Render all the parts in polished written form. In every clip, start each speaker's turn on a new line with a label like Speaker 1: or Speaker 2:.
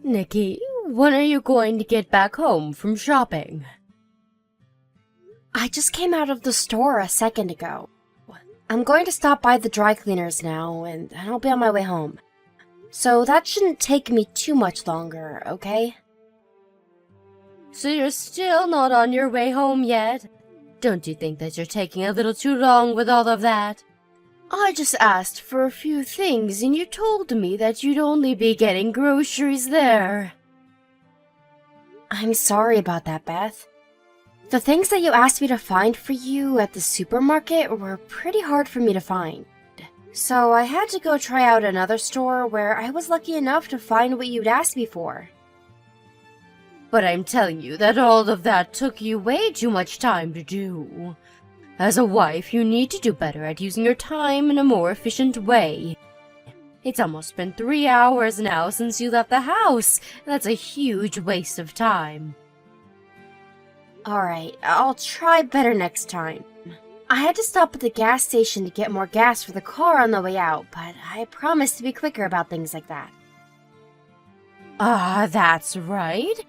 Speaker 1: Nikki, when are you going to get back home from shopping?
Speaker 2: I just came out of the store a second ago. I'm going to stop by the dry cleaners now, and I'll be on my way home. So that shouldn't take me too much longer, okay?
Speaker 1: So you're still not on your way home yet? Don't you think that you're taking a little too long with all of that? I just asked for a few things and you told me that you'd only be getting groceries there.
Speaker 2: I'm sorry about that, Beth. The things that you asked me to find for you at the supermarket were pretty hard for me to find. So I had to go try out another store where I was lucky enough to find what you'd asked me for.
Speaker 1: But I'm telling you that all of that took you way too much time to do. As a wife, you need to do better at using your time in a more efficient way. It's almost been 3 hours now since you left the house. That's a huge waste of time.
Speaker 2: Alright, I'll try better next time. I had to stop at the gas station to get more gas for the car on the way out, but I promised to be quicker about things like that.
Speaker 1: Ah, that's right.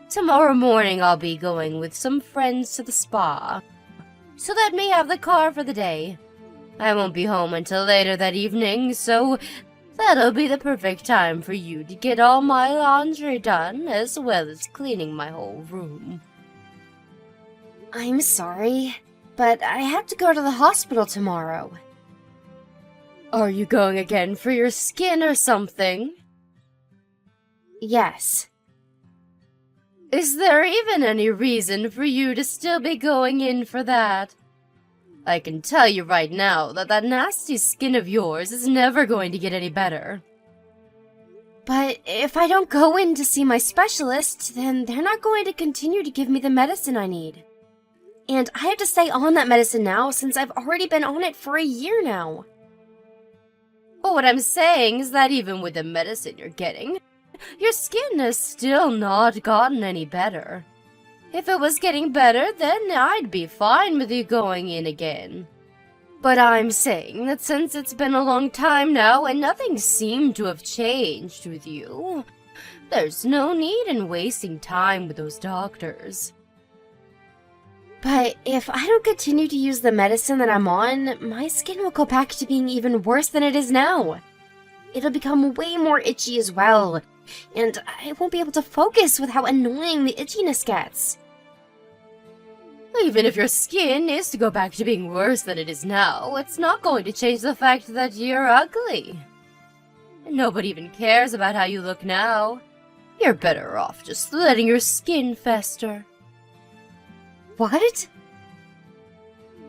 Speaker 1: Tomorrow morning I'll be going with some friends to the spa. So let me have the car for the day. I won't be home until later that evening, so that'll be the perfect time for you to get all my laundry done, as well as cleaning my whole room.
Speaker 2: I'm sorry, but I have to go to the hospital tomorrow.
Speaker 1: Are you going again for your skin or something?
Speaker 2: Yes.
Speaker 1: Is there even any reason for you to still be going in for that? I can tell you right now that that nasty skin of yours is never going to get any better.
Speaker 2: But if I don't go in to see my specialist, then they're not going to continue to give me the medicine I need. And I have to stay on that medicine now since I've already been on it for a year now.
Speaker 1: But what I'm saying is that even with the medicine you're getting, your skin has still not gotten any better. If it was getting better, then I'd be fine with you going in again. But I'm saying that since it's been a long time now and nothing seemed to have changed with you, there's no need in wasting time with those doctors.
Speaker 2: But if I don't continue to use the medicine that I'm on, my skin will go back to being even worse than it is now. It'll become way more itchy as well, and I won't be able to focus with how annoying the itchiness gets.
Speaker 1: Even if your skin is to go back to being worse than it is now, it's not going to change the fact that you're ugly. Nobody even cares about how you look now. You're better off just letting your skin fester.
Speaker 2: What?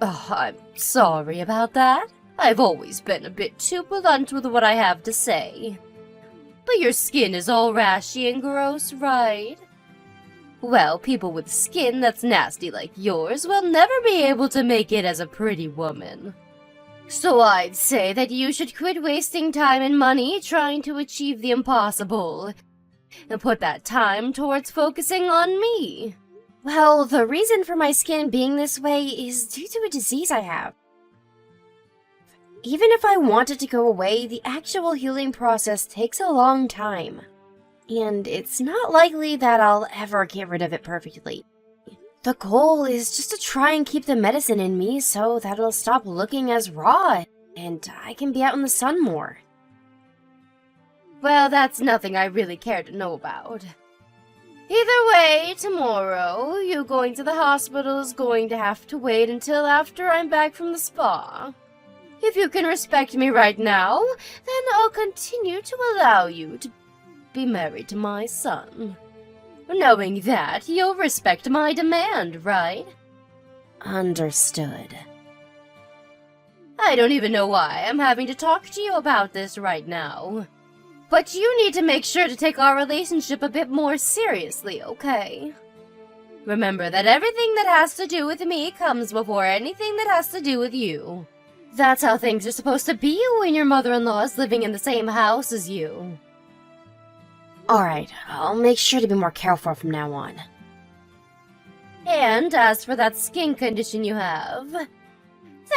Speaker 1: Oh, I'm sorry about that. I've always been a bit too blunt with what I have to say. But your skin is all rashy and gross, right? Well, people with skin that's nasty like yours will never be able to make it as a pretty woman. So I'd say that you should quit wasting time and money trying to achieve the impossible, and put that time towards focusing on me.
Speaker 2: Well, the reason for my skin being this way is due to a disease I have. Even if I want it to go away, the actual healing process takes a long time. And it's not likely that I'll ever get rid of it perfectly. The goal is just to try and keep the medicine in me so that it'll stop looking as raw, and I can be out in the sun more.
Speaker 1: Well, that's nothing I really care to know about. Either way, tomorrow, you going to the hospital is going to have to wait until after I'm back from the spa. If you can respect me right now, then I'll continue to allow you to be married to my son. Knowing that, you'll respect my demand, right?
Speaker 2: Understood.
Speaker 1: I don't even know why I'm having to talk to you about this right now. But you need to make sure to take our relationship a bit more seriously, okay? Remember that everything that has to do with me comes before anything that has to do with you. That's how things are supposed to be when your mother-in-law is living in the same house as you.
Speaker 2: Alright, I'll make sure to be more careful from now on.
Speaker 1: And as for that skin condition you have,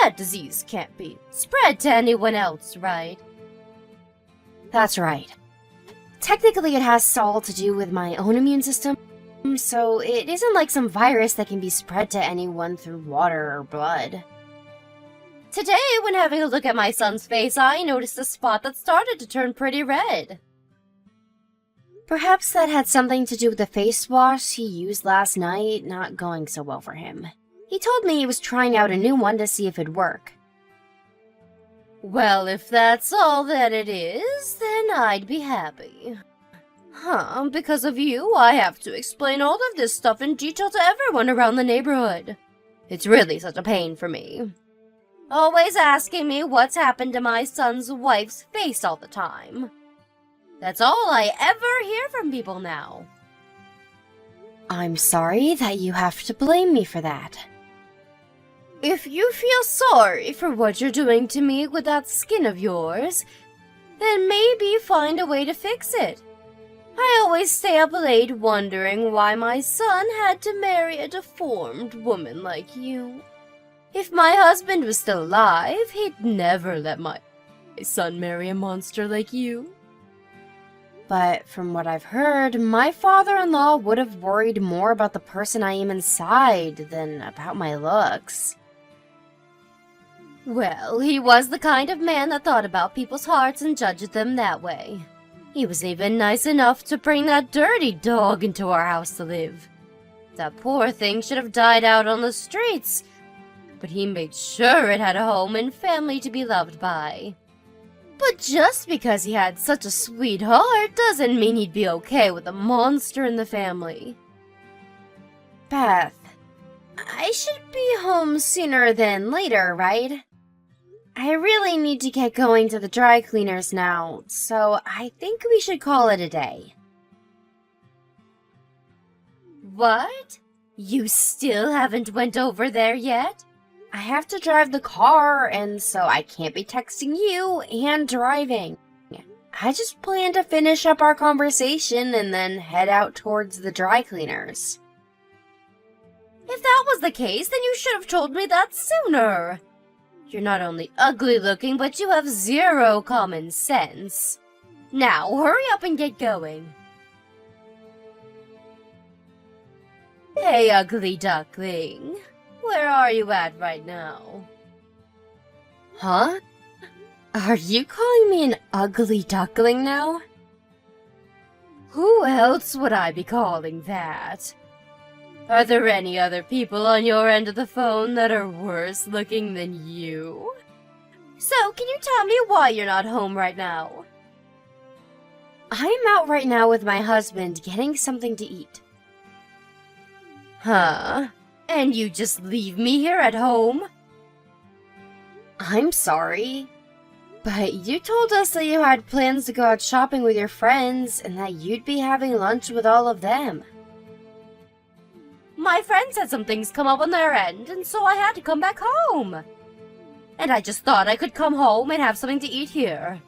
Speaker 1: that disease can't be spread to anyone else, right?
Speaker 2: That's right. technically it has all to do with my own immune system, so it isn't like some virus that can be spread to anyone through water or blood.
Speaker 1: Today, when having a look at my son's face, I noticed a spot that started to turn pretty red.
Speaker 2: Perhaps that had something to do with the face wash he used last night not going so well for him. He told me he was trying out a new one to see if it'd work.
Speaker 1: Well, if that's all that it is, then I'd be happy. Because of you, I have to explain all of this stuff in detail to everyone around the neighborhood. It's really such a pain for me. Always asking me what's happened to my son's wife's face all the time. That's all I ever hear from people now.
Speaker 2: I'm sorry that you have to blame me for that.
Speaker 1: If you feel sorry for what you're doing to me with that skin of yours, then maybe find a way to fix it. I always stay up late wondering why my son had to marry a deformed woman like you. If my husband was still alive, he'd never let my son marry a monster like you.
Speaker 2: But from what I've heard, my father-in-law would have worried more about the person I am inside than about my looks.
Speaker 1: Well, he was the kind of man that thought about people's hearts and judged them that way. He was even nice enough to bring that dirty dog into our house to live. That poor thing should have died out on the streets, but he made sure it had a home and family to be loved by. But just because he had such a sweet heart doesn't mean he'd be okay with a monster in the family.
Speaker 2: Beth, I should be home sooner than later, right? I really need to get going to the dry cleaners now, so I think we should call it a day.
Speaker 1: What? You still haven't went over there yet?
Speaker 2: I have to drive the car, and so I can't be texting you and driving. I just plan to finish up our conversation and then head out towards the dry cleaners.
Speaker 1: If that was the case, then you should have told me that sooner. You're not only ugly looking, but you have zero common sense. Now, hurry up and get going. Hey, ugly duckling. Where are you at right now?
Speaker 2: Huh? Are you calling me an ugly duckling now?
Speaker 1: Who else would I be calling that? Are there any other people on your end of the phone that are worse looking than you? So, can you tell me why you're not home right now?
Speaker 2: I'm out right now with my husband getting something to eat.
Speaker 1: Huh? And you just leave me here at home?
Speaker 2: I'm sorry, but you told us that you had plans to go out shopping with your friends and that you'd be having lunch with all of them.
Speaker 1: My friends had some things come up on their end, and so I had to come back home. And I just thought I could come home and have something to eat here.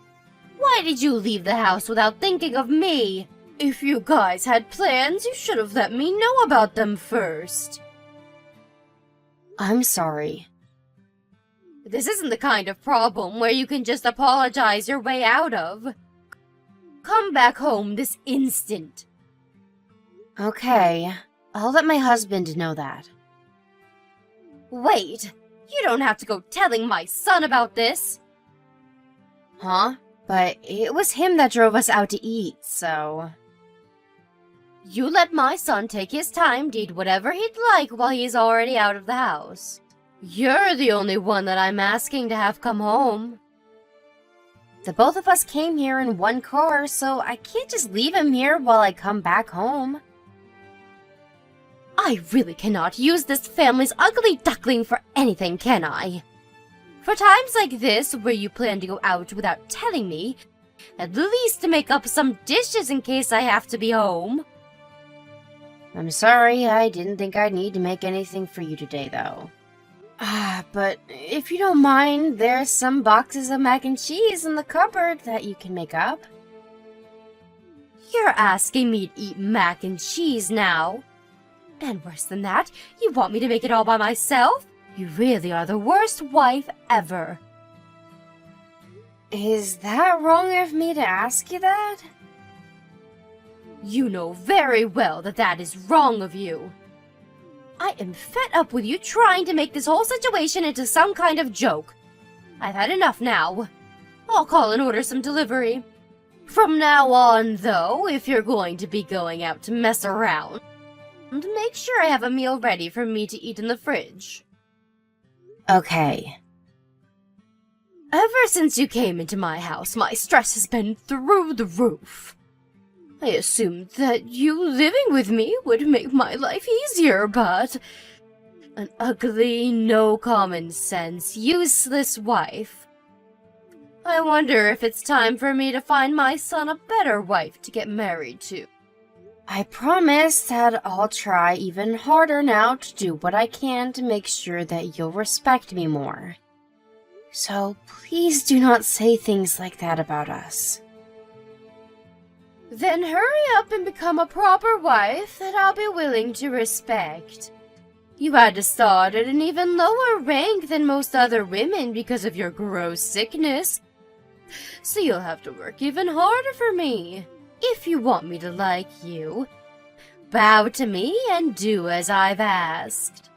Speaker 1: Why did you leave the house without thinking of me? If you guys had plans, you should have let me know about them first.
Speaker 2: I'm sorry.
Speaker 1: This isn't the kind of problem where you can just apologize your way out of. Come back home this instant.
Speaker 2: Okay, I'll let my husband know that.
Speaker 1: Wait, you don't have to go telling my son about this.
Speaker 2: Huh? But it was him that drove us out to eat, so...
Speaker 1: You let my son take his time to eat whatever he'd like while he's already out of the house. You're the only one that I'm asking to have come home.
Speaker 2: The both of us came here in one car, so I can't just leave him here while I come back home.
Speaker 1: I really cannot use this family's ugly duckling for anything, can I? For times like this, where you plan to go out without telling me, at least to make up some dishes in case I have to be home.
Speaker 2: I'm sorry, I didn't think I'd need to make anything for you today, though. But if you don't mind, there's some boxes of mac and cheese in the cupboard that you can make up.
Speaker 1: You're asking me to eat mac and cheese now? And worse than that, you want me to make it all by myself? You really are the worst wife ever.
Speaker 2: Is that wrong of me to ask you that?
Speaker 1: You know very well that that is wrong of you. I am fed up with you trying to make this whole situation into some kind of joke. I've had enough now. I'll call and order some delivery. From now on, though, if you're going to be going out to mess around, make sure I have a meal ready for me to eat in the fridge.
Speaker 2: Okay.
Speaker 1: Ever since you came into my house, my stress has been through the roof. I assumed that you living with me would make my life easier, but an ugly, no common sense, useless wife. I wonder if it's time for me to find my son a better wife to get married to.
Speaker 2: I promise that I'll try even harder now to do what I can to make sure that you'll respect me more. So please do not say things like that about us.
Speaker 1: Then hurry up and become a proper wife that I'll be willing to respect. You had to start at an even lower rank than most other women because of your gross sickness. So you'll have to work even harder for me. If you want me to like you, bow to me and do as I've asked.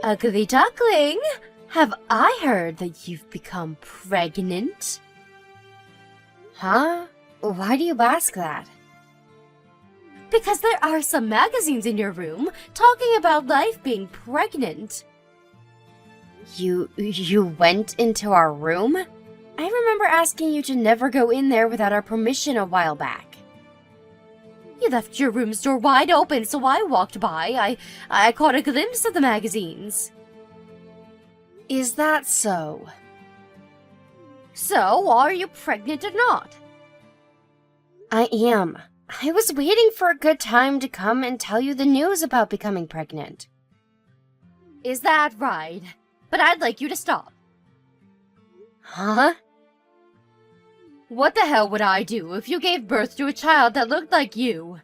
Speaker 1: Ugly duckling, have I heard that you've become pregnant?
Speaker 2: Huh? Why do you ask that?
Speaker 1: Because there are some magazines in your room talking about life being pregnant.
Speaker 2: You went into our room? I remember asking you to never go in there without our permission a while back.
Speaker 1: You left your room's door wide open, so I walked by. I caught a glimpse of the magazines.
Speaker 2: Is that so?
Speaker 1: So, are you pregnant or not?
Speaker 2: I am. I was waiting for a good time to come and tell you the news about becoming pregnant.
Speaker 1: Is that right? But I'd like you to stop.
Speaker 2: Huh?
Speaker 1: What the hell would I do if you gave birth to a child that looked like you?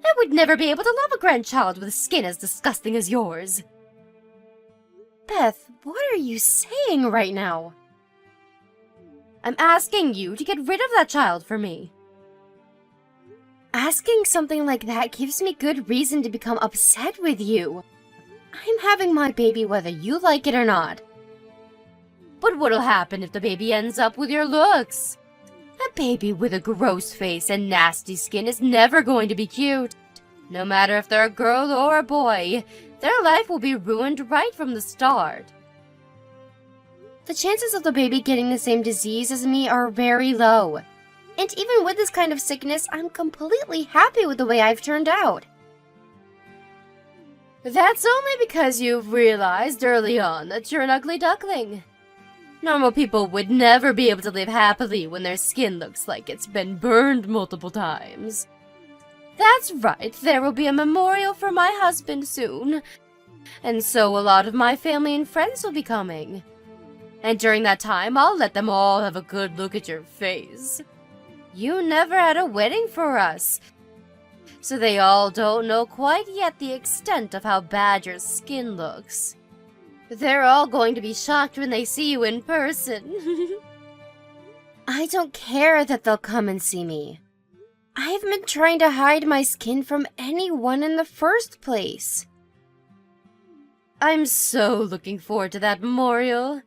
Speaker 1: I would never be able to love a grandchild with skin as disgusting as yours.
Speaker 2: Beth, what are you saying right now?
Speaker 1: I'm asking you to get rid of that child for me.
Speaker 2: Asking something like that gives me good reason to become upset with you. I'm having my baby whether you like it or not.
Speaker 1: But what'll happen if the baby ends up with your looks? A baby with a gross face and nasty skin is never going to be cute. No matter if they're a girl or a boy, their life will be ruined right from the start.
Speaker 2: The chances of the baby getting the same disease as me are very low. And even with this kind of sickness, I'm completely happy with the way I've turned out.
Speaker 1: That's only because you've realized early on that you're an ugly duckling. Normal people would never be able to live happily when their skin looks like it's been burned multiple times. That's right, there will be a memorial for my husband soon. And so a lot of my family and friends will be coming. And during that time, I'll let them all have a good look at your face. You never had a wedding for us, so they all don't know quite yet the extent of how bad your skin looks. They're all going to be shocked when they see you in person.
Speaker 2: I don't care that they'll come and see me. I've been trying to hide my skin from anyone in the first place.
Speaker 1: I'm so looking forward to that memorial.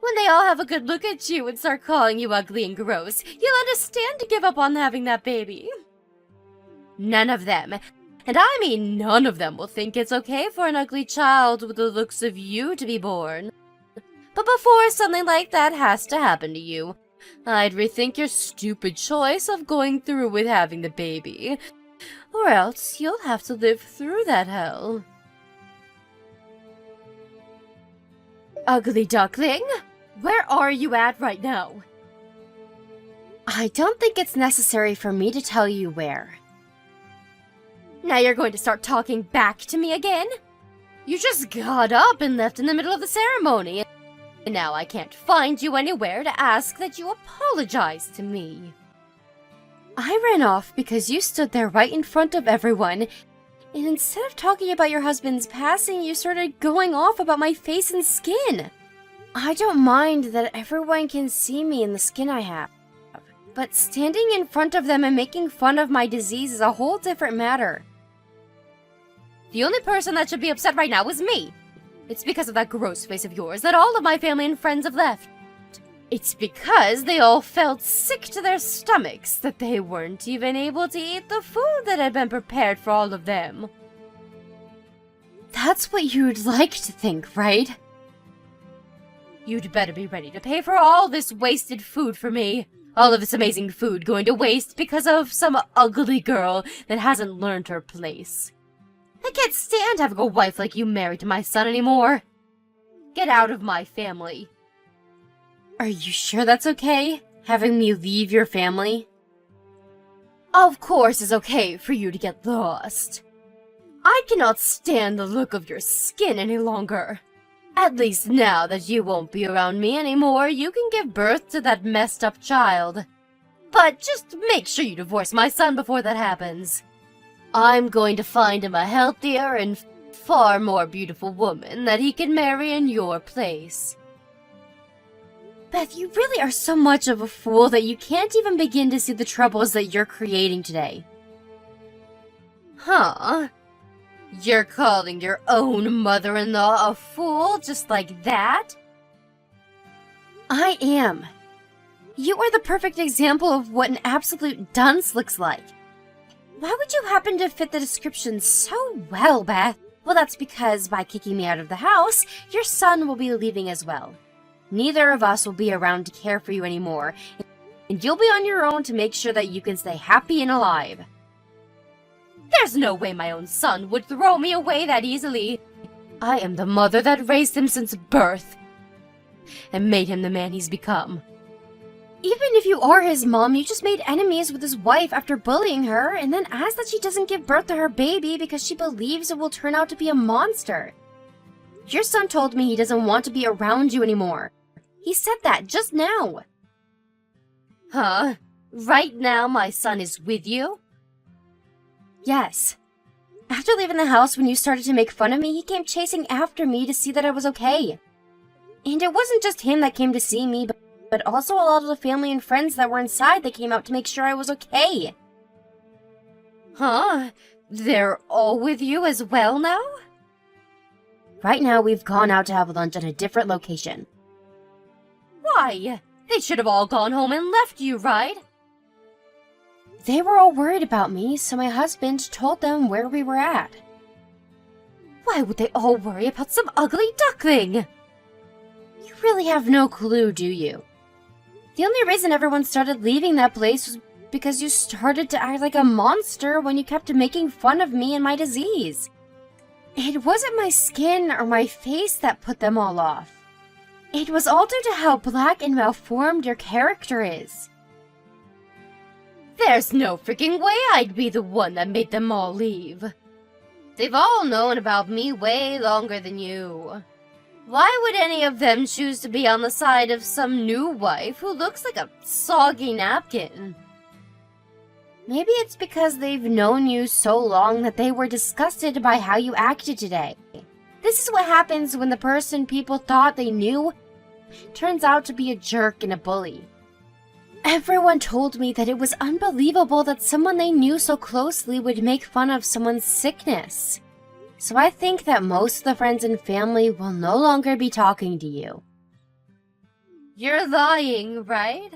Speaker 1: When they all have a good look at you and start calling you ugly and gross, you'll understand to give up on having that baby. None of them, and I mean none of them, will think it's okay for an ugly child with the looks of you to be born. But before something like that has to happen to you, I'd rethink your stupid choice of going through with having the baby, or else you'll have to live through that hell. Ugly duckling, where are you at right now?
Speaker 2: I don't think it's necessary for me to tell you where.
Speaker 1: Now you're going to start talking back to me again? You just got up and left in the middle of the ceremony, and now I can't find you anywhere to ask that you apologize to me.
Speaker 2: I ran off because you stood there right in front of everyone, and instead of talking about your husband's passing, you started going off about my face and skin. I don't mind that everyone can see me and the skin I have. but standing in front of them and making fun of my disease is a whole different matter.
Speaker 1: The only person that should be upset right now is me. It's because of that gross face of yours that all of my family and friends have left. It's because they all felt sick to their stomachs that they weren't even able to eat the food that had been prepared for all of them.
Speaker 2: That's what you'd like to think, right?
Speaker 1: You'd better be ready to pay for all this wasted food for me. All of this amazing food going to waste because of some ugly girl that hasn't learned her place. I can't stand having a wife like you married to my son anymore. Get out of my family.
Speaker 2: Are you sure that's okay? Having me leave your family?
Speaker 1: Of course it's okay for you to get lost. I cannot stand the look of your skin any longer. At least now that you won't be around me anymore, you can give birth to that messed up child. But just make sure you divorce my son before that happens. I'm going to find him a healthier and far more beautiful woman that he can marry in your place.
Speaker 2: Beth, you really are so much of a fool that you can't even begin to see the troubles that you're creating today.
Speaker 1: Huh? You're calling your own mother-in-law a fool just like that?
Speaker 2: I am. You are the perfect example of what an absolute dunce looks like. Why would you happen to fit the description so well, Beth? Well, that's because by kicking me out of the house, your son will be leaving as well. Neither of us will be around to care for you anymore, and you'll be on your own to make sure that you can stay happy and alive.
Speaker 1: There's no way my own son would throw me away that easily. I am the mother that raised him since birth, and made him the man he's become.
Speaker 2: Even if you are his mom, you just made enemies with his wife after bullying her, and then asked that she doesn't give birth to her baby because she believes it will turn out to be a monster. Your son told me he doesn't want to be around you anymore. He said that just now.
Speaker 1: Huh? Right now my son is with you?
Speaker 2: Yes. After leaving the house when you started to make fun of me, he came chasing after me to see that I was okay. And it wasn't just him that came to see me, but also a lot of the family and friends that were inside that came out to make sure I was okay.
Speaker 1: Huh? They're all with you as well now?
Speaker 2: Right now, we've gone out to have lunch at a different location.
Speaker 1: Why? They should have all gone home and left you, right?
Speaker 2: They were all worried about me, so my husband told them where we were at.
Speaker 1: Why would they all worry about some ugly duckling?
Speaker 2: You really have no clue, do you? The only reason everyone started leaving that place was because you started to act like a monster when you kept making fun of me and my disease. It wasn't my skin or my face that put them all off. It was all due to how black and malformed your character is.
Speaker 1: There's no freaking way I'd be the one that made them all leave. They've all known about me way longer than you. Why would any of them choose to be on the side of some new wife who looks like a soggy napkin?
Speaker 2: Maybe it's because they've known you so long that they were disgusted by how you acted today. This is what happens when the person people thought they knew turns out to be a jerk and a bully. Everyone told me that it was unbelievable that someone they knew so closely would make fun of someone's sickness. So I think that most of the friends and family will no longer be talking to you.
Speaker 1: You're lying, right?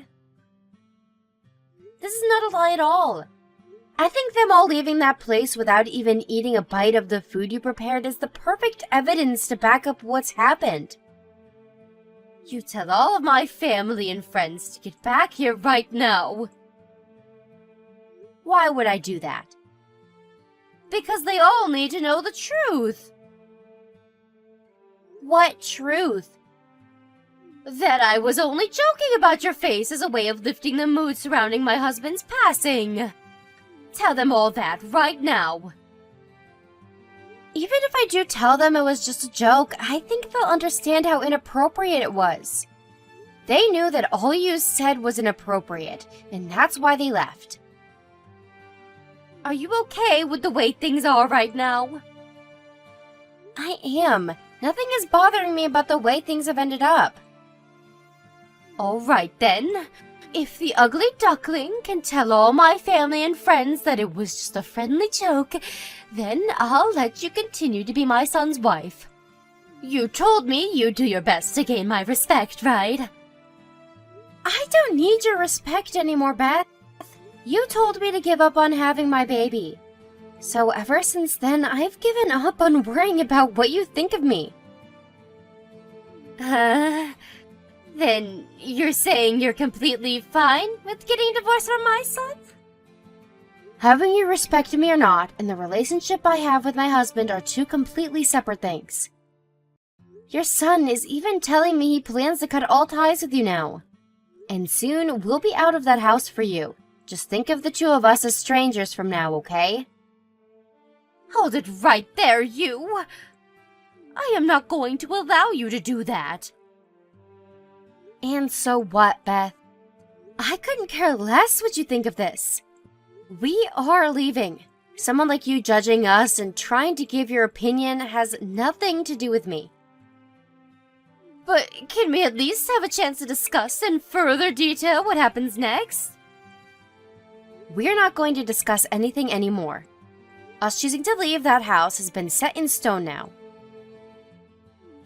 Speaker 2: This is not a lie at all. I think them all leaving that place without even eating a bite of the food you prepared is the perfect evidence to back up what's happened.
Speaker 1: You tell all of my family and friends to get back here right now.
Speaker 2: Why would I do that?
Speaker 1: Because they all need to know the truth.
Speaker 2: What truth?
Speaker 1: That I was only joking about your face as a way of lifting the mood surrounding my husband's passing. Tell them all that right now.
Speaker 2: Even if I do tell them it was just a joke, I think they'll understand how inappropriate it was. They knew that all you said was inappropriate, and that's why they left.
Speaker 1: Are you okay with the way things are right now?
Speaker 2: I am. Nothing is bothering me about the way things have ended up.
Speaker 1: All right then. if the ugly duckling can tell all my family and friends that it was just a friendly joke, then I'll let you continue to be my son's wife. You told me you'd do your best to gain my respect, right?
Speaker 2: I don't need your respect anymore, Beth. You told me to give up on having my baby. So ever since then, I've given up on worrying about what you think of me.
Speaker 1: Then you're saying you're completely fine with getting divorced from my son?
Speaker 2: Having you respect me or not, and the relationship I have with my husband are two completely separate things. Your son is even telling me he plans to cut all ties with you now. And soon, we'll be out of that house for you. Just think of the two of us as strangers from now, okay?
Speaker 1: Hold it right there, you! I am not going to allow you to do that.
Speaker 2: And so what, Beth? I couldn't care less what you think of this. We are leaving. Someone like you judging us and trying to give your opinion has nothing to do with me.
Speaker 1: But can we at least have a chance to discuss in further detail what happens next?
Speaker 2: We're not going to discuss anything anymore. Us choosing to leave that house has been set in stone now.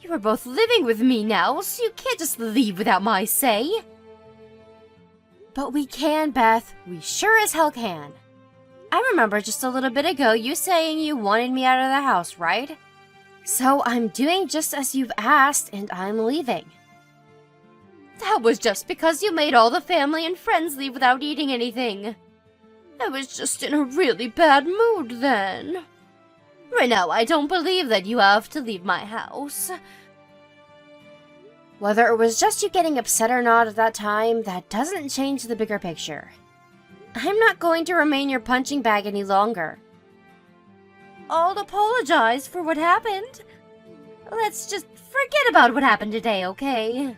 Speaker 1: You are both living with me now, so you can't just leave without my say.
Speaker 2: But we can, Beth. We sure as hell can. I remember just a little bit ago you saying you wanted me out of the house, right? So I'm doing just as you've asked, and I'm leaving.
Speaker 1: That was just because you made all the family and friends leave without eating anything. I was just in a really bad mood then. Right now, I don't believe that you have to leave my house.
Speaker 2: Whether it was just you getting upset or not at that time, that doesn't change the bigger picture. I'm not going to remain your punching bag any longer.
Speaker 1: I'll apologize for what happened. Let's just forget about what happened today, okay?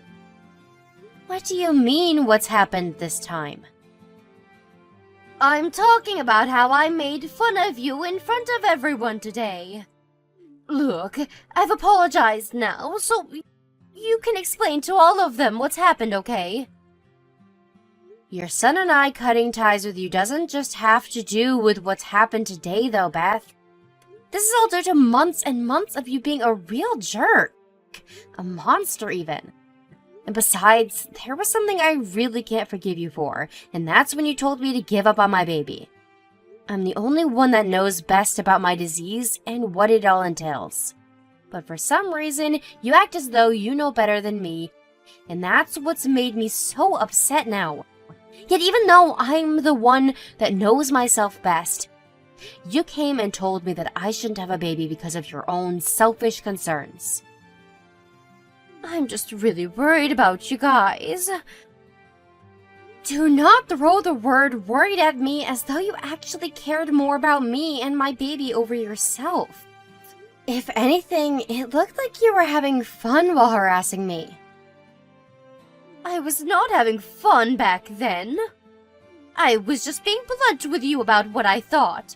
Speaker 2: What do you mean, what's happened this time?
Speaker 1: I'm talking about how I made fun of you in front of everyone today. Look, I've apologized now, so you can explain to all of them what's happened, okay?
Speaker 2: Your son and I cutting ties with you doesn't just have to do with what's happened today, though, Beth. This is all due to months and months of you being a real jerk. A monster, even. And besides, there was something I really can't forgive you for, and that's when you told me to give up on my baby. I'm the only one that knows best about my disease and what it all entails. But for some reason, you act as though you know better than me, and that's what's made me so upset now. Yet even though I'm the one that knows myself best, you came and told me that I shouldn't have a baby because of your own selfish concerns.
Speaker 1: I'm just really worried about you guys.
Speaker 2: Do not throw the word worried at me as though you actually cared more about me and my baby over yourself. If anything, it looked like you were having fun while harassing me.
Speaker 1: I was not having fun back then. I was just being blunt with you about what I thought.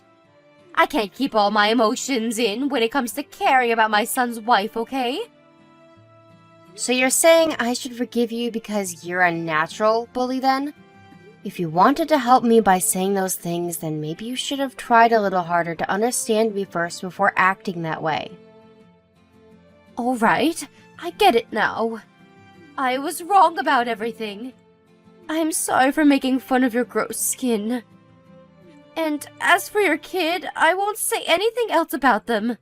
Speaker 1: I can't keep all my emotions in when it comes to caring about my son's wife, okay?
Speaker 2: So you're saying I should forgive you because you're a natural bully then? If you wanted to help me by saying those things, then maybe you should have tried a little harder to understand me first before acting that way.
Speaker 1: Alright, I get it now. I was wrong about everything. I'm sorry for making fun of your gross skin. And as for your kid, I won't say anything else about them.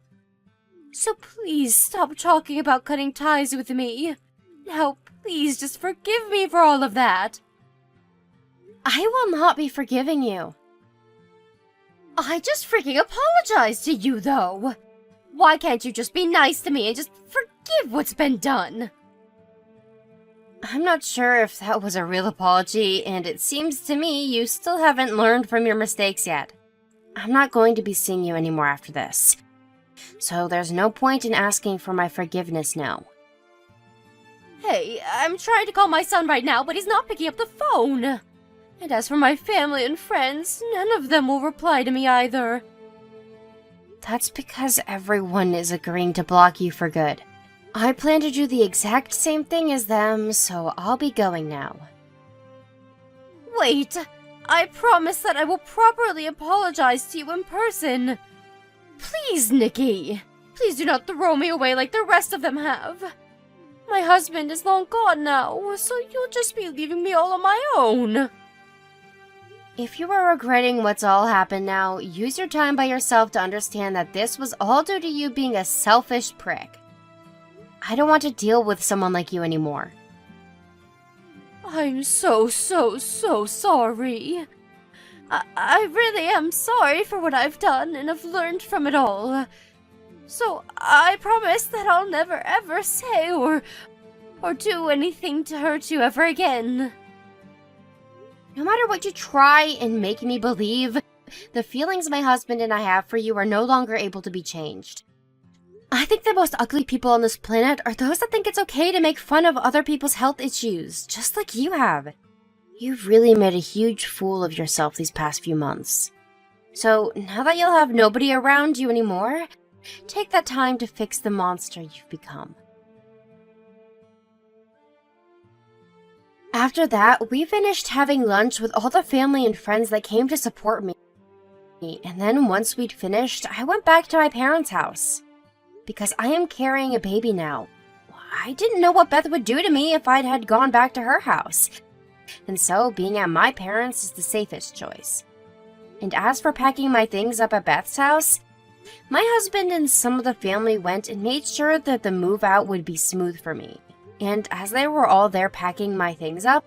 Speaker 1: So please stop talking about cutting ties with me. Now, please just forgive me for all of that.
Speaker 2: I will not be forgiving you.
Speaker 1: I just freaking apologized to you, though. Why can't you just be nice to me and just forgive what's been done?
Speaker 2: I'm not sure if that was a real apology, and it seems to me you still haven't learned from your mistakes yet. I'm not going to be seeing you anymore after this. So there's no point in asking for my forgiveness now.
Speaker 1: Hey, I'm trying to call my son right now, but he's not picking up the phone. And as for my family and friends, none of them will reply to me either.
Speaker 2: That's because everyone is agreeing to block you for good. I plan to do the exact same thing as them, so I'll be going now.
Speaker 1: Wait! I promise that I will properly apologize to you in person. Please, Nikki! Please do not throw me away like the rest of them have. My husband is long gone now, so you'll just be leaving me all on my own.
Speaker 2: If you are regretting what's all happened now, use your time by yourself to understand that this was all due to you being a selfish prick. I don't want to deal with someone like you anymore.
Speaker 1: I'm so sorry. I really am sorry for what I've done and have learned from it all. So I promise that I'll never ever say or do anything to hurt you ever again.
Speaker 2: No matter what you try and make me believe, the feelings my husband and I have for you are no longer able to be changed. I think the most ugly people on this planet are those that think it's okay to make fun of other people's health issues, just like you have. You've really made a huge fool of yourself these past few months. So, now that you'll have nobody around you anymore, take that time to fix the monster you've become. After that, we finished having lunch with all the family and friends that came to support me. And then once we'd finished, I went back to my parents' house. Because I am carrying a baby now. I didn't know what Beth would do to me if I had gone back to her house. And so, being at my parents' is the safest choice. And as for packing my things up at Beth's house, my husband and some of the family went and made sure that the move out would be smooth for me. And as they were all there packing my things up,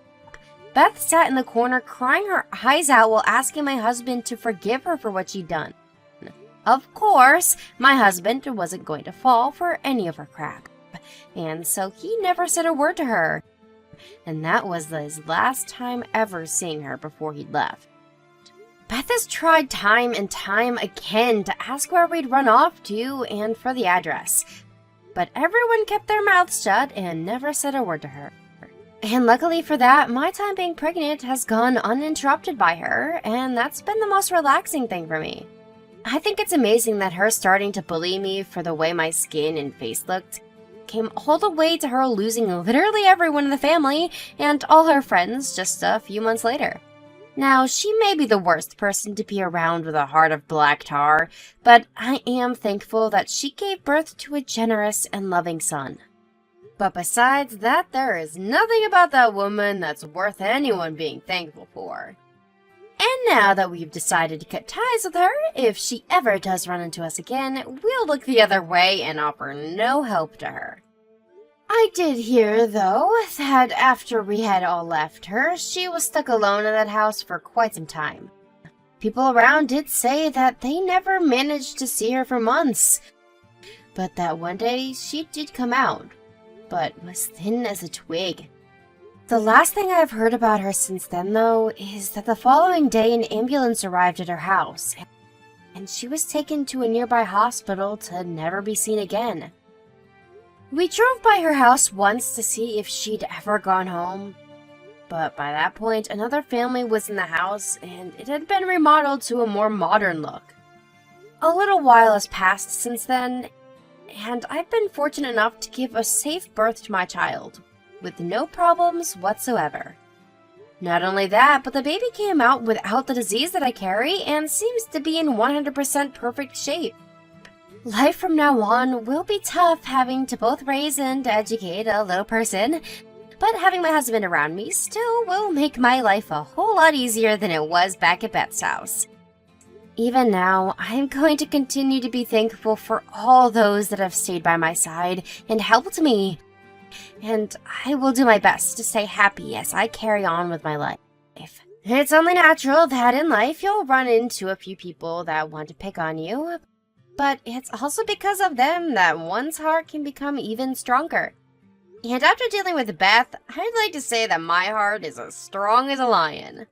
Speaker 2: Beth sat in the corner crying her eyes out while asking my husband to forgive her for what she'd done. Of course, my husband wasn't going to fall for any of her crap, and so he never said a word to her. And that was his last time ever seeing her before he left. Beth has tried time and time again to ask where we'd run off to and for the address, but everyone kept their mouths shut and never said a word to her. And luckily for that, my time being pregnant has gone uninterrupted by her, and that's been the most relaxing thing for me. I think it's amazing that her starting to bully me for the way my skin and face looked came all the way to her losing literally everyone in the family and all her friends just a few months later. Now, she may be the worst person to be around with a heart of black tar, but I am thankful that she gave birth to a generous and loving son. But besides that, there is nothing about that woman that's worth anyone being thankful for. And now that we've decided to cut ties with her, if she ever does run into us again, we'll look the other way and offer no help to her. I did hear, though, that after we had all left her, she was stuck alone in that house for quite some time. People around did say that they never managed to see her for months, but that one day she did come out, but was thin as a twig. The last thing I've heard about her since then, though, is that the following day an ambulance arrived at her house, and she was taken to a nearby hospital to never be seen again. We drove by her house once to see if she'd ever gone home, but by that point another family was in the house and it had been remodeled to a more modern look. A little while has passed since then, and I've been fortunate enough to give a safe birth to my child, with no problems whatsoever. Not only that, but the baby came out without the disease that I carry and seems to be in 100% perfect shape. Life from now on will be tough having to both raise and educate a little person, but having my husband around me still will make my life a whole lot easier than it was back at Beth's house. Even now, I'm going to continue to be thankful for all those that have stayed by my side and helped me, and I will do my best to stay happy as I carry on with my life. It's only natural that in life you'll run into a few people that want to pick on you, but it's also because of them that one's heart can become even stronger. And after dealing with Beth, I'd like to say that my heart is as strong as a lion.